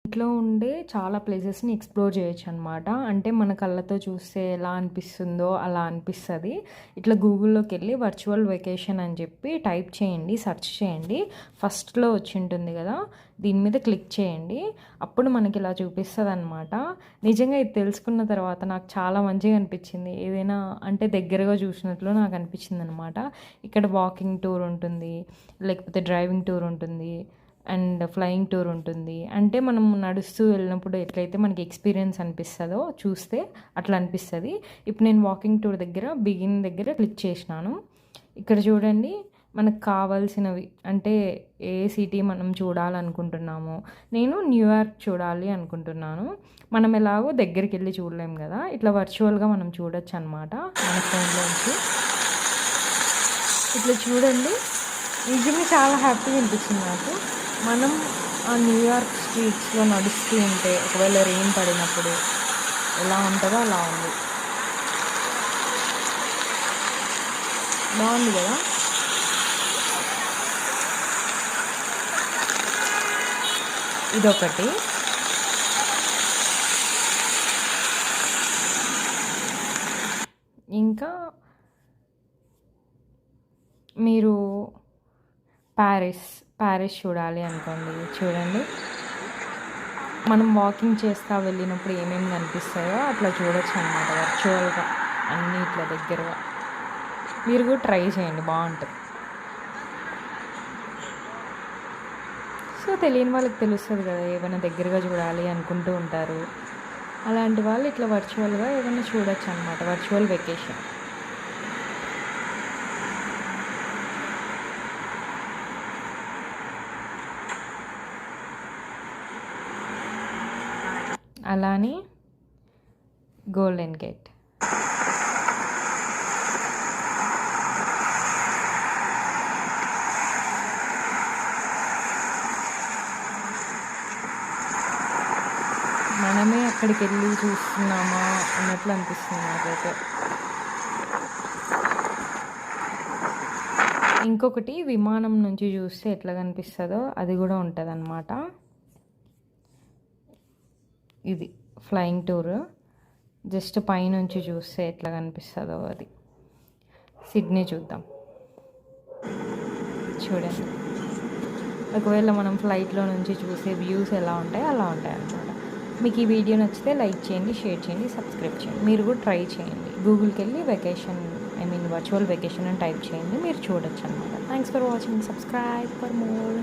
ఇంట్లో ఉండే చాలా ప్లేసెస్‌ని ఎక్స్‌ప్లోర్ చేయొచ్చనమాట. అంటే మన కళ్ళతో చూస్తే ఎలా అనిపిస్తుందో అలా అనిపిస్తది. ఇట్లా గూగుల్‌లోకెళ్ళి వర్చువల్ వెకేషన్ అని చెప్పి టైప్ చేయండి, సెర్చ్ చేయండి. ఫస్ట్‌లో వచ్చుంటుంది గదా! దీని మీద క్లిక్ చేయండి. అప్పుడు మనకిలా చూపిస్తదనమాట. నిజంగా ఇది తెలుసుకున్న తర్వాత నాకు చాలా మంచిగా అనిపిచ్చింది. ఏదైనా అంటే దగ్గరగా చూసినట్లు నాకు అనిపిచ్చిందనమాట. ఇక్కడ వాకింగ్ టూర్ ఉంటుంది, లేకపోతే డ్రైవింగ్ టూర్ ఉంటుంది. అండ్ ఫ్లయింగ్ టూర్ ఉంటుంది. అంటే మనం నడుస్తూ వెళ్ళినప్పుడు ఎట్లయితే మనకి ఎక్స్‌పీరియన్స్ అనిపిస్తదో చూస్తే అట్లా అనిపిస్తది. ఇప్పుడు నేను వాకింగ్ టూర్ దగ్గర బిగిన్ దగ్గర క్లిక్ చేసినాను. ఇక్కడ చూడండి మనకు కావాల్సినవి అంటే ఏ సిటీ మనం చూడాలనుకుంటున్నామో, నేను న్యూయార్క్ చూడాలి అనుకుంటున్నాను. మనం ఎలాగో దగ్గరికెళ్ళి చూడలేం గదా! ఇట్లా వర్చువల్‌గా మనం చూడొచ్చనమాట మన ఫోన్‌లోంచి. ఇట్లా చూడండి. నిజంగా చాలా హ్యాపీగా అనిపించింది నాకు. మనం ఆ న్యూయార్క్ స్ట్రీట్స్‌లో నడుస్తూ ఉంటే ఒకవేళ రెయిన్ పడినప్పుడు ఎలా ఉంటదో అలా ఉంది. బావుంది గదా! ఇదొకటి. ఇంకా మీరు ప్యారిస్ చూడాలి అనుకోండి. చూడండి. మనం వాకింగ్ చేస్తా వెళ్ళినప్పుడు ఏమేమి కనిపిస్తాయో అట్లా చూడొచ్చనమాట వర్చువల్‌గా అన్నీ ఇట్లా దగ్గరగా. మీరు కూడా ట్రై చేయండి బావుంటది. సో, తెలియని వాళ్ళకి తెలుస్తది గదా! ఏవైనా దగ్గరగా చూడాలి అనుకుంటూ ఉంటారు. అలాంటి వాళ్ళు ఇట్లా వర్చువల్‌గా ఏదైనా చూడొచ్చనమాట. Virtual vacation. అలానే గోల్డెన్ గేట్. మనమే అక్కడికెళ్ళి చూస్తున్నామా అన్నట్లు అనిపిస్తుంది నాకైతే. ఇంకొకటి విమానం నుంచి చూస్తే ఎట్లా కనిపిస్తదో అది గూడా ఉంటదనమాట. ఇది ఫ్లయింగ్ టూర్. జస్ట్ పైనుంచి చూస్తే ఎట్లా కనిపిస్తదో అది. సిడ్నీ చూద్దాం. చూడండి. ఒకవేళ మనం ఫ్లైట్‌లో నుంచి చూసే వ్యూస్ ఎలా ఉంటాయో అలా ఉంటాయన్నమాట. మీకు ఈ వీడియో నచ్చితే లైక్ చేయండి, షేర్ చేయండి, సబ్స్క్రైబ్ చేయండి. మీరు కూడా ట్రై చేయండి. గూగుల్‌కెళ్ళి వెకేషన్ వర్చువల్ వెకేషన్ అని టైప్ చేయండి. మీరు చూడొచ్చనమాట. Thanks for watching. Subscribe for more.